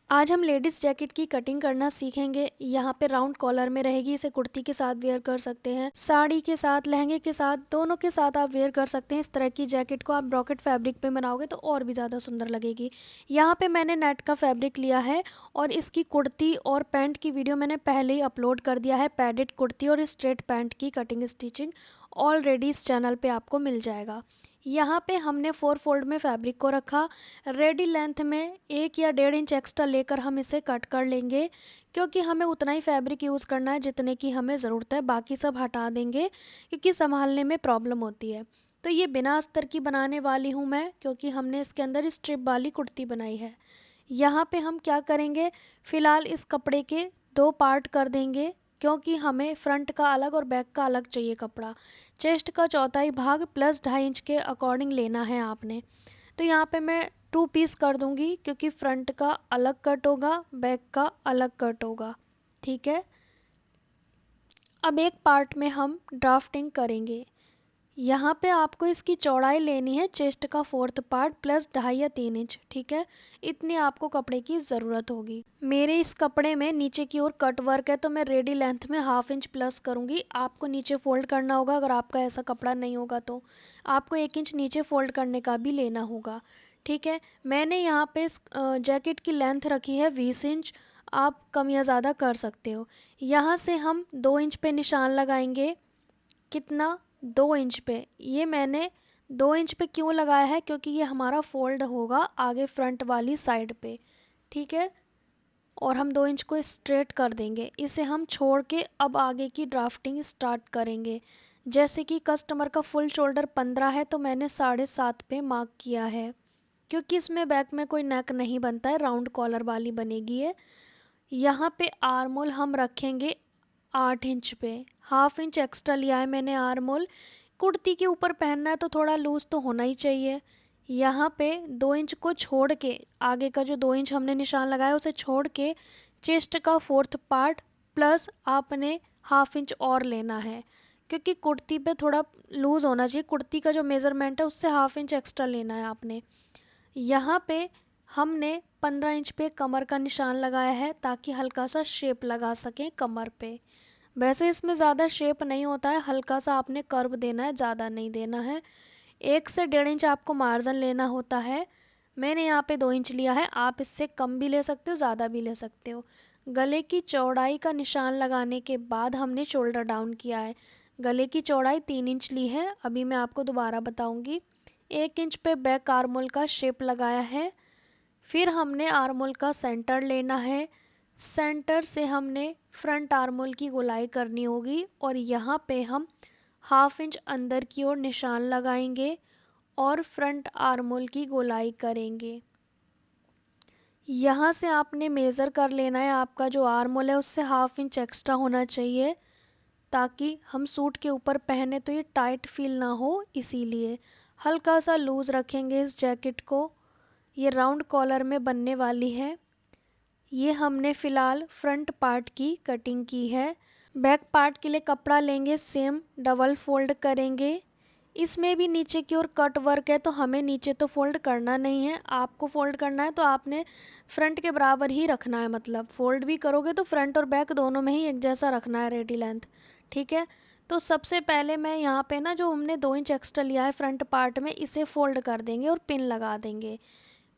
आज हम ladies jacket की कटिंग करना सीखेंगे। यहाँ पे राउंड कॉलर में रहेगी, इसे कुर्ती के साथ वेयर कर सकते हैं, साड़ी के साथ, लहंगे के साथ, दोनों के साथ आप वेयर कर सकते हैं। इस तरह की जैकेट को आप ब्रॉकेट फैब्रिक पे बनाओगे तो और भी ज़्यादा सुंदर लगेगी। यहाँ पे मैंने नेट का फैब्रिक लिया है और इसकी कुर्ती और पैंट की वीडियो मैंने पहले ही अपलोड कर दिया है। पैडेड कुर्ती और स्ट्रेट पैंट की कटिंग स्टिचिंग ऑलरेडी इस चैनल पे आपको मिल जाएगा। यहाँ पे हमने 4 फोल्ड में फैब्रिक को रखा। रेडी लेंथ में 1 या 1.5 इंच एक्स्ट्रा लेकर हम इसे कट कर लेंगे, क्योंकि हमें उतना ही फैब्रिक यूज़ करना है जितने की हमें ज़रूरत है। बाकी सब हटा देंगे क्योंकि संभालने में प्रॉब्लम होती है। तो ये बिना अस्तर की बनाने वाली हूँ मैं, क्योंकि हमने इसके अंदर स्ट्रिप वाली कुर्ती बनाई है। यहाँ पे हम क्या करेंगे, फ़िलहाल इस कपड़े के 2 पार्ट कर देंगे, क्योंकि हमें फ्रंट का अलग और बैक का अलग चाहिए कपड़ा। चेस्ट का चौथाई भाग प्लस 2.5 इंच के अकॉर्डिंग लेना है आपने। तो यहाँ पे मैं 2 पीस कर दूँगी, क्योंकि फ्रंट का अलग कट होगा, बैक का अलग कट होगा। ठीक है। अब एक पार्ट में हम ड्राफ्टिंग करेंगे। यहाँ पे आपको इसकी चौड़ाई लेनी है चेस्ट का 4th पार्ट प्लस 2.5 या 3 इंच। ठीक है, इतनी आपको कपड़े की ज़रूरत होगी। मेरे इस कपड़े में नीचे की ओर कट वर्क है, तो मैं रेडी लेंथ में 1/2 इंच प्लस करूँगी। आपको नीचे फोल्ड करना होगा, अगर आपका ऐसा कपड़ा नहीं होगा तो आपको 1 इंच नीचे फोल्ड करने का भी लेना होगा। ठीक है, मैंने यहाँ पे इस जैकेट की लेंथ रखी है 20 इंच। आप कम या ज़्यादा कर सकते हो। यहाँ से हम 2 इंच पे निशान लगाएंगे। कितना? 2 इंच पे। ये मैंने 2 इंच पे क्यों लगाया है, क्योंकि ये हमारा फोल्ड होगा आगे फ्रंट वाली साइड पे। ठीक है, और हम 2 इंच को स्ट्रेट कर देंगे। इसे हम छोड़ के अब आगे की ड्राफ्टिंग स्टार्ट करेंगे। जैसे कि कस्टमर का फुल शोल्डर 15 है, तो मैंने 7.5 पे मार्क किया है, क्योंकि इसमें बैक में कोई नेक नहीं बनता है, राउंड कॉलर वाली बनेगी है। यहाँ पे आर्म होल हम रखेंगे 8 इंच पे। 1/2 इंच एक्स्ट्रा लिया है मैंने आर्म होल। कुर्ती के ऊपर पहनना है तो थोड़ा लूज़ तो होना ही चाहिए। यहाँ पे 2 इंच को छोड़ के, आगे का जो 2 इंच हमने निशान लगाया उसे छोड़ के चेस्ट का 4th पार्ट प्लस आपने 1/2 इंच और लेना है, क्योंकि कुर्ती पे थोड़ा लूज़ होना चाहिए। कुर्ती का जो मेज़रमेंट है उससे 1/2 इंच एक्स्ट्रा लेना है आपने। यहाँ पे हमने 15 इंच पे कमर का निशान लगाया है, ताकि हल्का सा शेप लगा सकें कमर पे। वैसे इसमें ज़्यादा शेप नहीं होता है, हल्का सा आपने कर्व देना है, ज़्यादा नहीं देना है। 1 से 1.5 इंच आपको मार्जिन लेना होता है। मैंने यहाँ पे 2 इंच लिया है, आप इससे कम भी ले सकते हो, ज़्यादा भी ले सकते हो। गले की चौड़ाई का निशान लगाने के बाद हमने शोल्डर डाउन किया है। गले की चौड़ाई 3 इंच ली है, अभी मैं आपको दोबारा बताऊँगी। 1 इंच पे बैक आर्मोल का शेप लगाया है। फिर हमने आर्मोल का सेंटर लेना है। सेंटर से हमने फ्रंट आर्मोल की गोलाई करनी होगी, और यहाँ पे हम 1/2 इंच अंदर की ओर निशान लगाएंगे और फ्रंट आर्मोल की गोलाई करेंगे। यहाँ से आपने मेज़र कर लेना है, आपका जो आर्मोल है उससे 1/2 इंच एक्स्ट्रा होना चाहिए, ताकि हम सूट के ऊपर पहने तो ये टाइट फील ना हो। इसीलिए हल्का सा लूज़ रखेंगे इस जैकेट को। ये राउंड कॉलर में बनने वाली है। ये हमने फ़िलहाल फ्रंट पार्ट की कटिंग की है। बैक पार्ट के लिए कपड़ा लेंगे, सेम डबल फोल्ड करेंगे। इसमें भी नीचे की ओर कट वर्क है, तो हमें नीचे तो फोल्ड करना नहीं है। आपको फोल्ड करना है तो आपने फ्रंट के बराबर ही रखना है, मतलब फोल्ड भी करोगे तो फ्रंट और बैक दोनों में ही एक जैसा रखना है रेडी लेंथ। ठीक है, तो सबसे पहले मैं यहाँ पे ना, जो हमने 2 इंच एक्स्ट्रा लिया है फ्रंट पार्ट में, इसे फोल्ड कर देंगे और पिन लगा देंगे,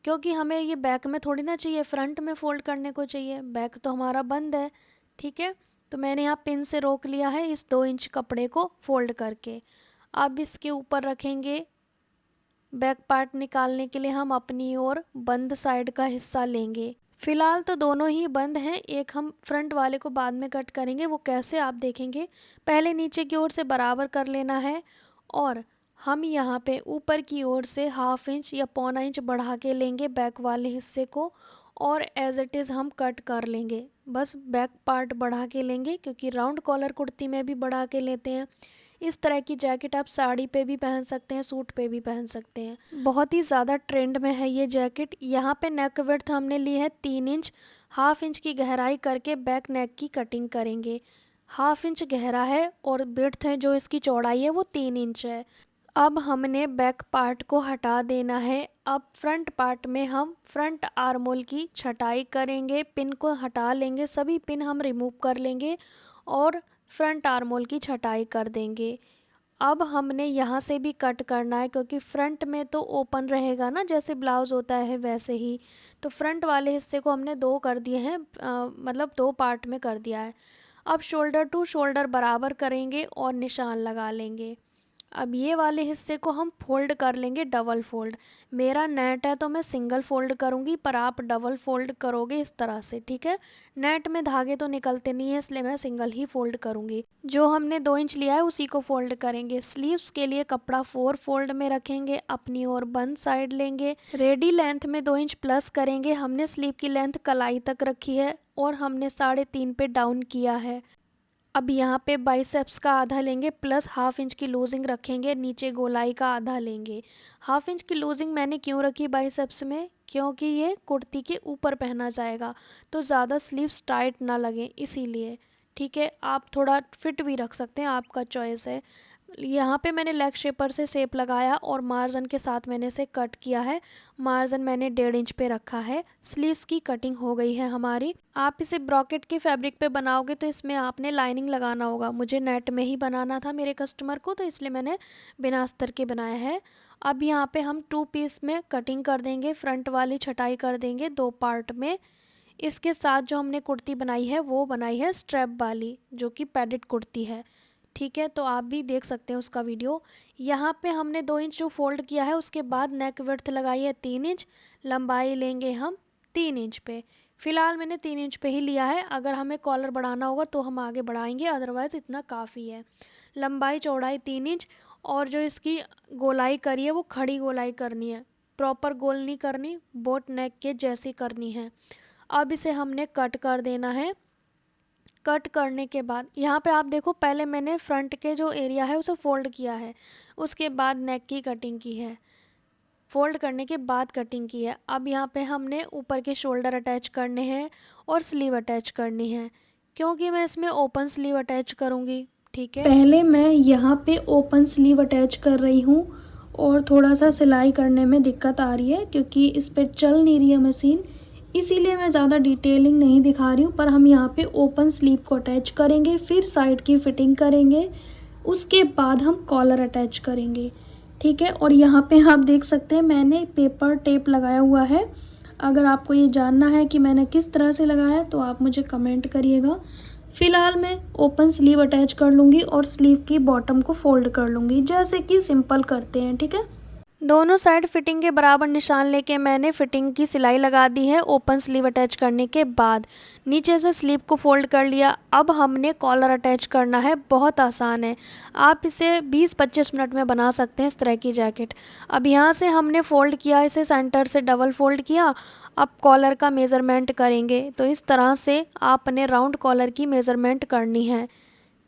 क्योंकि हमें ये बैक में थोड़ी ना चाहिए, फ्रंट में फ़ोल्ड करने को चाहिए। बैक तो हमारा बंद है। ठीक है, तो मैंने यहाँ पिन से रोक लिया है इस 2 इंच कपड़े को फ़ोल्ड करके। अब इसके ऊपर रखेंगे। बैक पार्ट निकालने के लिए हम अपनी ओर बंद साइड का हिस्सा लेंगे। फ़िलहाल तो दोनों ही बंद हैं, एक हम फ्रंट वाले को बाद में कट करेंगे, वो कैसे आप देखेंगे। पहले नीचे की ओर से बराबर कर लेना है, और हम यहाँ पे ऊपर की ओर से 1/2 इंच या 1/4 इंच बढ़ा के लेंगे बैक वाले हिस्से को, और एज इट इज़ हम कट कर लेंगे। बस बैक पार्ट बढ़ा के लेंगे, क्योंकि राउंड कॉलर कुर्ती में भी बढ़ा के लेते हैं। इस तरह की जैकेट आप साड़ी पे भी पहन सकते हैं, सूट पे भी पहन सकते हैं। बहुत ही ज़्यादा ट्रेंड में है ये जैकेट। यहाँ पे नेक विड्थ हमने ली है 3 इंच। 1/2 इंच की गहराई करके बैक नेक की कटिंग करेंगे। 1/2 इंच गहरा है और विड्थ है जो इसकी चौड़ाई है वो 3 इंच है। अब हमने बैक पार्ट को हटा देना है। अब फ्रंट पार्ट में हम फ्रंट आर्म होल की छटाई करेंगे, पिन को हटा लेंगे, सभी पिन हम रिमूव कर लेंगे और फ्रंट आर्म होल की छटाई कर देंगे। अब हमने यहाँ से भी कट करना है क्योंकि फ्रंट में तो ओपन रहेगा ना, जैसे ब्लाउज़ होता है वैसे ही। तो फ्रंट वाले हिस्से को हमने दो कर दिए हैं, मतलब दो पार्ट में कर दिया है। अब शोल्डर टू शोल्डर बराबर करेंगे और निशान लगा लेंगे। अब ये वाले हिस्से को हम फोल्ड कर लेंगे, डबल फोल्ड। मेरा नेट है तो मैं सिंगल फोल्ड करूँगी, पर आप डबल फोल्ड करोगे इस तरह से, ठीक है। नेट में धागे तो निकलते नहीं है, इसलिए मैं सिंगल ही फोल्ड करूँगी। जो हमने 2 इंच लिया है उसी को फोल्ड करेंगे। स्लीव्स के लिए कपड़ा 4 फोल्ड में रखेंगे, अपनी ओर बंद साइड लेंगे। रेडी लेंथ में 2 इंच प्लस करेंगे। हमने स्लीव की लेंथ कलाई तक रखी है और हमने 3.5 पे डाउन किया है। अब यहाँ पे बाइसेप्स का आधा लेंगे प्लस हाफ इंच की लूजिंग रखेंगे, नीचे गोलाई का आधा लेंगे। हाफ इंच की लूजिंग मैंने क्यों रखी बाइसेप्स में, क्योंकि ये कुर्ती के ऊपर पहना जाएगा तो ज़्यादा स्लीव्स टाइट ना लगे इसीलिए, ठीक है। आप थोड़ा फिट भी रख सकते हैं, आपका चॉइस है। यहाँ पे मैंने लेग शेपर से शेप लगाया और मार्जिन के साथ मैंने इसे कट किया है। मार्जिन मैंने 1.5 इंच पे रखा है। स्लीव्स की कटिंग हो गई है हमारी। आप इसे ब्रॉकेट के फैब्रिक पे बनाओगे तो इसमें आपने लाइनिंग लगाना होगा। मुझे नेट में ही बनाना था मेरे कस्टमर को, तो इसलिए मैंने बिना अस्तर के बनाया है। अब यहाँ पे हम 2 पीस में कटिंग कर देंगे, फ्रंट वाली छटाई कर देंगे 2 पार्ट में। इसके साथ जो हमने कुर्ती बनाई है वो बनाई है स्ट्रैप वाली, जो कि पैडेड कुर्ती है, ठीक है। तो आप भी देख सकते हैं उसका वीडियो। यहाँ पे हमने 2 इंच जो फोल्ड किया है उसके बाद नेक विड्थ लगाई है 3 इंच, लंबाई लेंगे हम 3 इंच पे। फ़िलहाल मैंने 3 इंच पे ही लिया है, अगर हमें कॉलर बढ़ाना होगा तो हम आगे बढ़ाएंगे, अदरवाइज़ इतना काफ़ी है। लंबाई चौड़ाई 3 इंच और जो इसकी गोलाई करी है वो खड़ी गोलाई करनी है, प्रॉपर गोल नहीं करनी, बोट नेक के जैसी करनी है। अब इसे हमने कट कर देना है। कट करने के बाद यहाँ पे आप देखो, पहले मैंने फ्रंट के जो एरिया है उसे फोल्ड किया है, उसके बाद नेक की कटिंग की है, फोल्ड करने के बाद कटिंग की है। अब यहाँ पे हमने ऊपर के शोल्डर अटैच करने हैं और स्लीव अटैच करनी है, क्योंकि मैं इसमें ओपन स्लीव अटैच करूँगी, ठीक है। पहले मैं यहाँ पे ओपन स्लीव अटैच कर रही हूँ और थोड़ा सा सिलाई करने में दिक्कत आ रही है क्योंकि इस पर चल नहीं रही है मशीन, इसीलिए मैं ज़्यादा डिटेलिंग नहीं दिखा रही हूँ। पर हम यहाँ पे ओपन स्लीव को अटैच करेंगे, फिर साइड की फिटिंग करेंगे, उसके बाद हम कॉलर अटैच करेंगे, ठीक है। और यहाँ पे आप देख सकते हैं मैंने पेपर टेप लगाया हुआ है। अगर आपको ये जानना है कि मैंने किस तरह से लगाया है तो आप मुझे कमेंट करिएगा। फ़िलहाल मैं ओपन स्लीव अटैच कर लूँगी और स्लीव की बॉटम को फोल्ड कर लूँगी, जैसे कि सिंपल करते हैं, ठीक है। दोनों साइड फिटिंग के बराबर निशान लेके मैंने फिटिंग की सिलाई लगा दी है ओपन स्लीव अटैच करने के बाद। नीचे से स्लीव को फोल्ड कर लिया। अब हमने कॉलर अटैच करना है, बहुत आसान है, आप इसे 20-25 मिनट में बना सकते हैं इस तरह की जैकेट। अब यहाँ से हमने फ़ोल्ड किया, इसे सेंटर से डबल फोल्ड किया। अब कॉलर का मेज़रमेंट करेंगे, तो इस तरह से आपने राउंड कॉलर की मेज़रमेंट करनी है,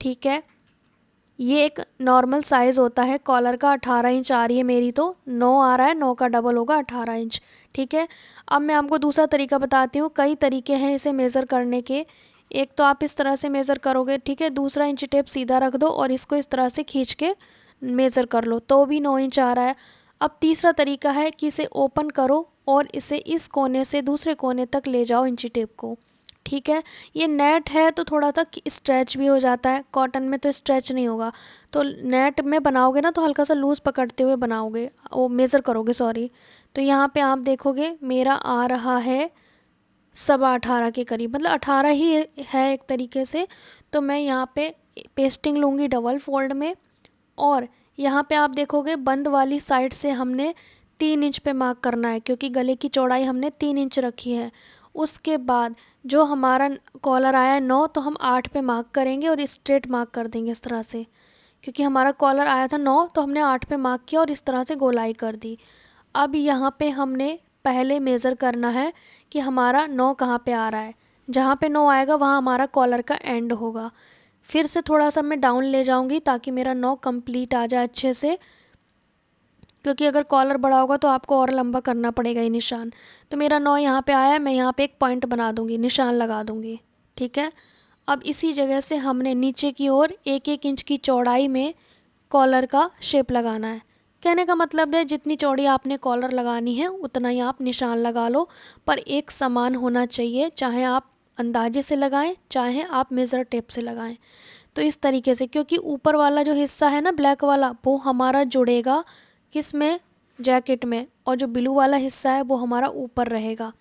ठीक है। ये एक नॉर्मल साइज़ होता है कॉलर का, 18 इंच आ रही है मेरी, तो 9 आ रहा है, 9 का डबल होगा 18 इंच, ठीक है। अब मैं आपको दूसरा तरीका बताती हूँ, कई तरीके हैं इसे मेज़र करने के। एक तो आप इस तरह से मेज़र करोगे, ठीक है, दूसरा इंची टेप सीधा रख दो और इसको इस तरह से खींच के मेज़र कर लो तो भी 9 इंच आ रहा है। अब तीसरा तरीका है कि इसे ओपन करो और इसे इस कोने से दूसरे कोने तक ले जाओ इंची टेप को, ठीक है। ये नेट है तो थोड़ा सा स्ट्रेच भी हो जाता है, कॉटन में तो स्ट्रेच नहीं होगा। तो नेट में बनाओगे ना तो हल्का सा लूज़ पकड़ते हुए बनाओगे, वो मेज़र करोगे, सॉरी। तो यहाँ पे आप देखोगे मेरा आ रहा है 18.25 के करीब, मतलब 18 ही है एक तरीके से। तो मैं यहाँ पे पेस्टिंग लूँगी डबल फोल्ड में और यहाँ पे आप देखोगे बंद वाली साइड से हमने 3 इंच पे मार्क करना है, क्योंकि गले की चौड़ाई हमने 3 इंच रखी है। उसके बाद जो हमारा कॉलर आया है 9, तो हम 8 पे मार्क करेंगे और स्ट्रेट मार्क कर देंगे इस तरह से, क्योंकि हमारा कॉलर आया था 9 तो हमने 8 पे मार्क किया और इस तरह से गोलाई कर दी। अब यहाँ पे हमने पहले मेज़र करना है कि हमारा 9 कहाँ पे आ रहा है, जहाँ पे 9 आएगा वहाँ हमारा कॉलर का एंड होगा। फिर से थोड़ा सा मैं डाउन ले जाऊँगी ताकि मेरा 9 कंप्लीट आ जाए अच्छे से, क्योंकि अगर कॉलर बड़ा होगा तो आपको और लंबा करना पड़ेगा ये निशान। तो मेरा 9 यहाँ पे आया है, मैं यहाँ पे एक पॉइंट बना दूँगी, निशान लगा दूँगी, ठीक है। अब इसी जगह से हमने नीचे की ओर 1-1 इंच की चौड़ाई में कॉलर का शेप लगाना है। कहने का मतलब है जितनी चौड़ी आपने कॉलर लगानी है उतना ही आप निशान लगा लो, पर एक समान होना चाहिए, चाहे आप अंदाजे से लगाएं चाहे आप मेज़र टेप से लगाएं। तो इस तरीके से, क्योंकि ऊपर वाला जो हिस्सा है ना ब्लैक वाला, वो हमारा जुड़ेगा किस में, जैकेट में, और जो ब्लू वाला हिस्सा है वो हमारा ऊपर रहेगा।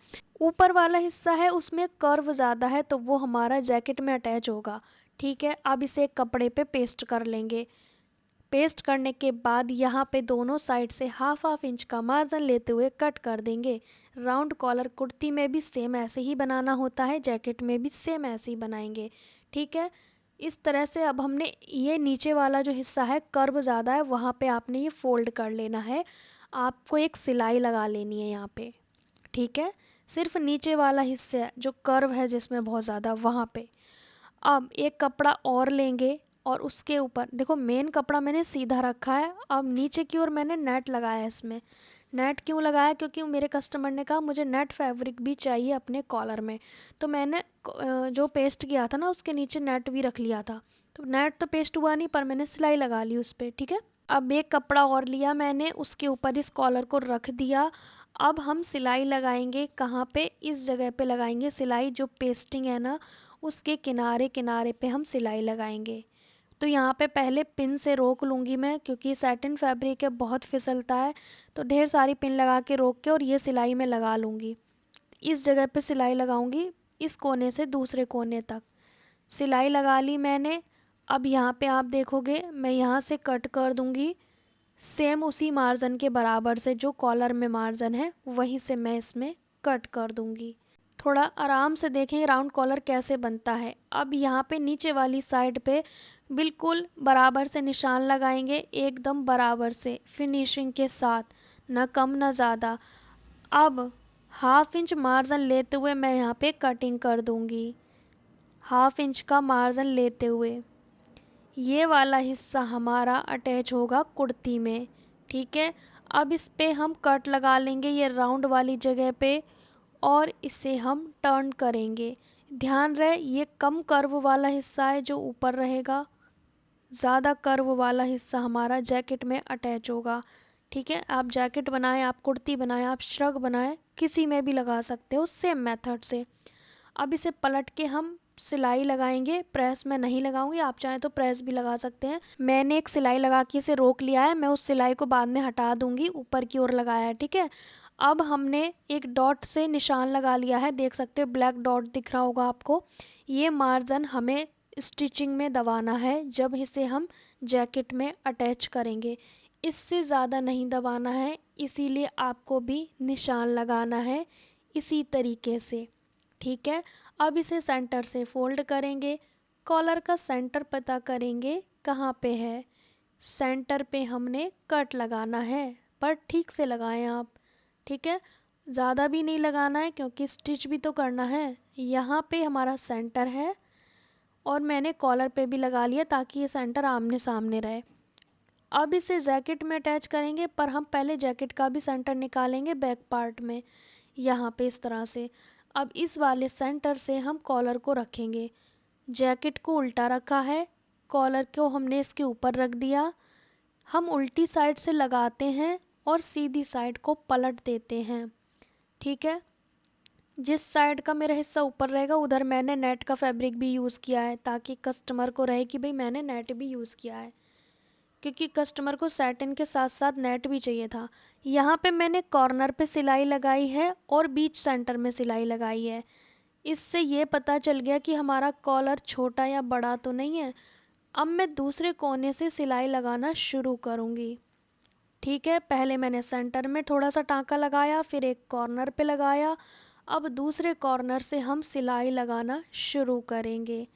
ऊपर वाला हिस्सा है उसमें कर्व ज़्यादा है तो वो हमारा जैकेट में अटैच होगा। ठीक है, अब इसे एक कपड़े पे पेस्ट कर लेंगे। पेस्ट करने के बाद यहाँ पे दोनों साइड से हाफ हाफ इंच का मार्जिन लेते हुए कट कर देंगे। राउंड कॉलर कुर्ती में भी सेम ऐसे ही बनाना होता है, जैकेट में भी सेम ऐसे ही बनाएंगे। ठीक है, इस तरह से अब हमने ये नीचे वाला जो हिस्सा है कर्व ज़्यादा है वहाँ पे आपने ये फोल्ड कर लेना है। आपको एक सिलाई लगा लेनी है यहाँ पे। ठीक है, सिर्फ नीचे वाला हिस्सा जो कर्व है जिसमें बहुत ज़्यादा, वहाँ पे। अब एक कपड़ा और लेंगे और उसके ऊपर देखो, मेन कपड़ा मैंने सीधा रखा है, अब नीचे की ओर मैंने नेट लगाया है इसमें। नेट क्यों लगाया, क्योंकि मेरे कस्टमर ने कहा मुझे नेट फैब्रिक भी चाहिए अपने कॉलर में। तो मैंने जो पेस्ट किया था ना उसके नीचे नेट भी रख लिया था। तो नेट तो पेस्ट हुआ नहीं, पर मैंने सिलाई लगा ली उस पर। ठीक है, अब एक कपड़ा और लिया मैंने, उसके ऊपर इस कॉलर को रख दिया। अब हम सिलाई लगाएंगे कहाँ पे, इस जगह पे लगाएंगे सिलाई, जो पेस्टिंग है ना उसके किनारे किनारे पे हम सिलाई लगाएंगे। तो यहाँ पे पहले पिन से रोक लूँगी मैं, क्योंकि सैटिन फैब्रिक है बहुत फिसलता है, तो ढेर सारी पिन लगा के रोक के और ये सिलाई में लगा लूँगी। इस जगह पे सिलाई लगाऊंगी, इस कोने से दूसरे कोने तक सिलाई लगा ली मैंने। अब यहाँ पे आप देखोगे मैं यहाँ से कट कर दूँगी, सेम उसी मार्जिन के बराबर से, जो कॉलर में मार्जिन है वहीं से मैं इसमें कट कर दूँगी। थोड़ा आराम से देखें राउंड कॉलर कैसे बनता है। अब यहाँ पे नीचे वाली साइड पे बिल्कुल बराबर से निशान लगाएंगे, एकदम बराबर से फिनिशिंग के साथ, ना कम ना ज़्यादा। अब हाफ इंच मार्जिन लेते हुए मैं यहाँ पे कटिंग कर दूँगी। हाफ इंच का मार्जिन लेते हुए ये वाला हिस्सा हमारा अटैच होगा कुर्ती में। ठीक है, अब इस पे हम कट लगा लेंगे ये राउंड वाली जगह पे, और इसे हम टर्न करेंगे। ध्यान रहे ये कम कर्व वाला हिस्सा है जो ऊपर रहेगा, ज़्यादा कर्व वाला हिस्सा हमारा जैकेट में अटैच होगा। ठीक है, आप जैकेट बनाएं, आप कुर्ती बनाएं, आप श्रग बनाएं, किसी में भी लगा सकते हो सेम मेथड से। अब इसे पलट के हम सिलाई लगाएंगे, प्रेस में नहीं लगाऊंगी, आप चाहें तो प्रेस भी लगा सकते हैं। मैंने एक सिलाई लगा के इसे रोक लिया है, मैं उस सिलाई को बाद में हटा दूंगी, ऊपर की ओर लगाया है। ठीक है, अब हमने एक डॉट से निशान लगा लिया है, देख सकते हो ब्लैक डॉट दिख रहा होगा आपको। ये मार्जिन हमें स्टिचिंग में दबाना है जब इसे हम जैकेट में अटैच करेंगे, इससे ज़्यादा नहीं दबाना है, इसीलिए आपको भी निशान लगाना है इसी तरीके से। ठीक है, अब इसे सेंटर से फोल्ड करेंगे, कॉलर का सेंटर पता करेंगे कहाँ पे है, सेंटर पे हमने कट लगाना है, पर ठीक से लगाएं आप। ठीक है, ज़्यादा भी नहीं लगाना है क्योंकि स्टिच भी तो करना है। यहाँ पे हमारा सेंटर है और मैंने कॉलर पे भी लगा लिया ताकि ये सेंटर आमने सामने रहे। अब इसे जैकेट में अटैच करेंगे, पर हम पहले जैकेट का भी सेंटर निकालेंगे बैक पार्ट में, यहाँ पे इस तरह से। अब इस वाले सेंटर से हम कॉलर को रखेंगे, जैकेट को उल्टा रखा है, कॉलर को हमने इसके ऊपर रख दिया। हम उल्टी साइड से लगाते हैं और सीधी साइड को पलट देते हैं। ठीक है, जिस साइड का मेरा हिस्सा ऊपर रहेगा उधर मैंने नेट का फैब्रिक भी यूज़ किया है, ताकि कस्टमर को रहे कि भाई मैंने नेट भी यूज़ किया है, क्योंकि कस्टमर को सैटिन के साथ साथ नेट भी चाहिए था। यहाँ पे मैंने कॉर्नर पे सिलाई लगाई है और बीच सेंटर में सिलाई लगाई है, इससे ये पता चल गया कि हमारा कॉलर छोटा या बड़ा तो नहीं है। अब मैं दूसरे कोने से सिलाई लगाना शुरू करूँगी। ठीक है, पहले मैंने सेंटर में थोड़ा सा टाँका लगाया, फिर एक कॉर्नर पे लगाया, अब दूसरे कॉर्नर से हम सिलाई लगाना शुरू करेंगे।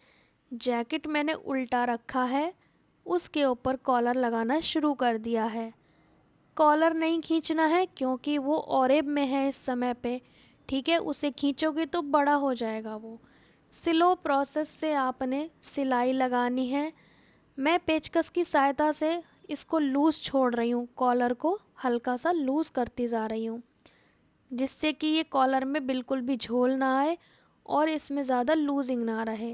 जैकेट मैंने उल्टा रखा है, उसके ऊपर कॉलर लगाना शुरू कर दिया है। कॉलर नहीं खींचना है क्योंकि वो ऑरेब में है इस समय पे। ठीक है, उसे खींचोगे तो बड़ा हो जाएगा वो। स्लो प्रोसेस से आपने सिलाई लगानी है। मैं पेचकस की सहायता से इसको लूज़ छोड़ रही हूँ, कॉलर को हल्का सा लूज़ करती जा रही हूँ, जिससे कि ये कॉलर में बिल्कुल भी झोल ना आए और इसमें ज़्यादा लूजिंग ना रहे।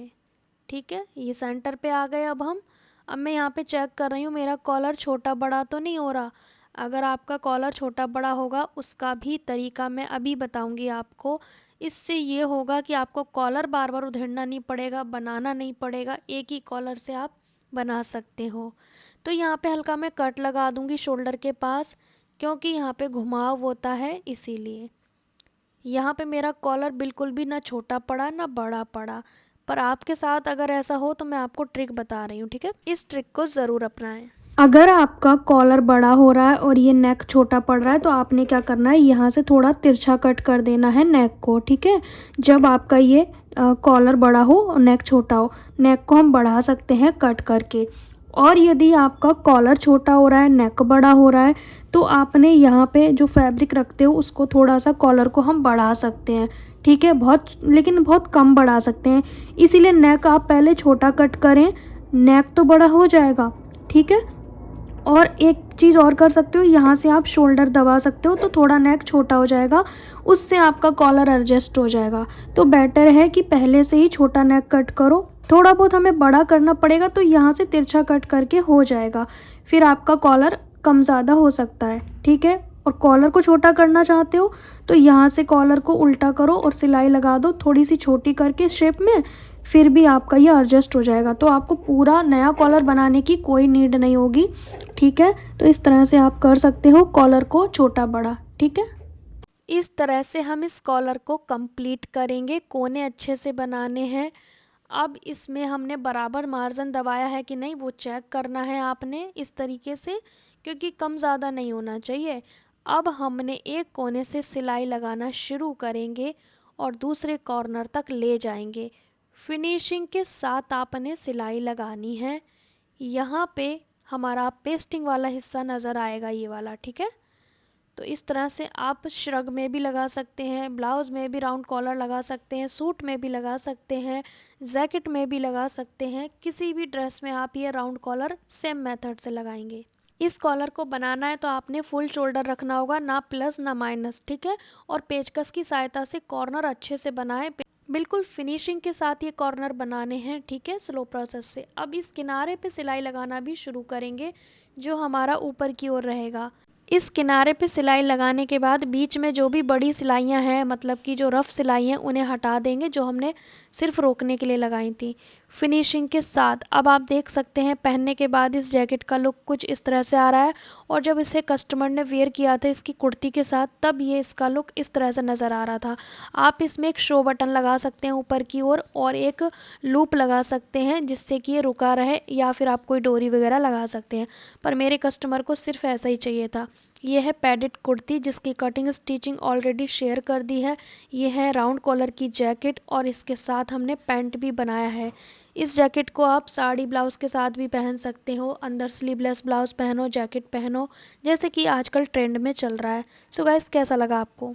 ठीक है, ये सेंटर पे आ गए। अब मैं यहाँ पे चेक कर रही हूँ मेरा कॉलर छोटा बड़ा तो नहीं हो रहा। अगर आपका कॉलर छोटा बड़ा होगा उसका भी तरीका मैं अभी बताऊंगी आपको। इससे ये होगा कि आपको कॉलर बार बार उधेड़ना नहीं पड़ेगा, बनाना नहीं पड़ेगा, एक ही कॉलर से आप बना सकते हो। तो यहाँ पे हल्का मैं कट लगा दूंगी शोल्डर के पास, क्योंकि यहाँ पे घुमाव होता है इसीलिए। यहाँ पे मेरा कॉलर बिल्कुल भी ना छोटा पड़ा ना बड़ा पड़ा। पर आपके साथ अगर ऐसा हो तो मैं आपको ट्रिक बता रही हूँ, ठीक है? इस ट्रिक को ज़रूर अपनाएं। अगर आपका कॉलर बड़ा हो रहा है और ये नेक छोटा पड़ रहा है तो आपने क्या करना है, यहाँ से थोड़ा तिरछा कट कर देना है नेक को, ठीक है? जब आपका ये कॉलर बड़ा हो और नेक छोटा हो, नेक को हम बढ़ा सकते हैं कट करके। और यदि आपका कॉलर छोटा हो रहा है, नेक बड़ा हो रहा है, तो आपने यहाँ पे जो फैब्रिक रखते हो उसको थोड़ा सा कॉलर को हम बढ़ा सकते हैं, ठीक है? बहुत, लेकिन बहुत कम बढ़ा सकते हैं। इसीलिए नेक आप पहले छोटा कट करें, नेक तो बड़ा हो जाएगा, ठीक है? और एक चीज़ और कर सकते हो, यहाँ से आप शोल्डर दबा सकते हो तो थोड़ा नेक छोटा हो जाएगा, उससे आपका कॉलर एडजस्ट हो जाएगा। तो बेटर है कि पहले से ही छोटा नेक कट करो, थोड़ा बहुत हमें बड़ा करना पड़ेगा तो यहाँ से तिरछा कट करके हो जाएगा, फिर आपका कॉलर कम ज़्यादा हो सकता है, ठीक है? और कॉलर को छोटा करना चाहते हो तो यहाँ से कॉलर को उल्टा करो और सिलाई लगा दो थोड़ी सी छोटी करके शेप में, फिर भी आपका ये एडजस्ट हो जाएगा। तो आपको पूरा नया कॉलर बनाने की कोई नीड नहीं होगी, ठीक है? तो इस तरह से आप कर सकते हो कॉलर को छोटा बड़ा, ठीक है? इस तरह से हम इस कॉलर को कंप्लीट करेंगे। कोने अच्छे से बनाने हैं। अब इसमें हमने बराबर मार्जिन दबाया है कि नहीं वो चेक करना है आपने इस तरीके से, क्योंकि कम ज़्यादा नहीं होना चाहिए। अब हमने एक कोने से सिलाई लगाना शुरू करेंगे और दूसरे कॉर्नर तक ले जाएंगे। फिनिशिंग के साथ आपने सिलाई लगानी है। यहाँ पे हमारा पेस्टिंग वाला हिस्सा नज़र आएगा, ये वाला, ठीक है? तो इस तरह से आप श्रग में भी लगा सकते हैं, ब्लाउज़ में भी राउंड कॉलर लगा सकते हैं, सूट में भी लगा सकते हैं, जैकेट में भी लगा सकते हैं, किसी भी ड्रेस में आप ये राउंड कॉलर सेम मेथड से लगाएंगे। इस कॉलर को बनाना है तो आपने फुल शोल्डर रखना होगा, ना प्लस ना माइनस, ठीक है? और पेचकस की सहायता से कॉर्नर अच्छे से बनाएं। बिल्कुल फिनिशिंग के साथ ये कॉर्नर बनाने हैं, ठीक है? स्लो प्रोसेस से। अब इस किनारे पे सिलाई लगाना भी शुरू करेंगे जो हमारा ऊपर की ओर रहेगा। इस किनारे पे सिलाई लगाने के बाद बीच में जो भी बड़ी सिलाइयाँ हैं, मतलब कि जो रफ़ सिलाई हैं, उन्हें हटा देंगे जो हमने सिर्फ रोकने के लिए लगाई थी। फिनिशिंग के साथ अब आप देख सकते हैं पहनने के बाद इस जैकेट का लुक कुछ इस तरह से आ रहा है। और जब इसे कस्टमर ने वेयर किया था इसकी कुर्ती के साथ, तब ये इसका लुक इस तरह से नज़र आ रहा था। आप इसमें एक शो बटन लगा सकते हैं ऊपर की ओर और एक लूप लगा सकते हैं जिससे कि ये रुका रहे, या फिर आप कोई डोरी वगैरह लगा सकते हैं। पर मेरे कस्टमर को सिर्फ ऐसा ही चाहिए था। ये है पैडेड कुर्ती जिसकी कटिंग स्टिचिंग ऑलरेडी शेयर कर दी है। ये है राउंड कॉलर की जैकेट और इसके साथ हमने पैंट भी बनाया है। इस जैकेट को आप साड़ी ब्लाउज़ के साथ भी पहन सकते हो, अंदर स्लीवलेस ब्लाउज़ पहनो, जैकेट पहनो, जैसे कि आजकल ट्रेंड में चल रहा है। सो गाइस, कैसा लगा आपको?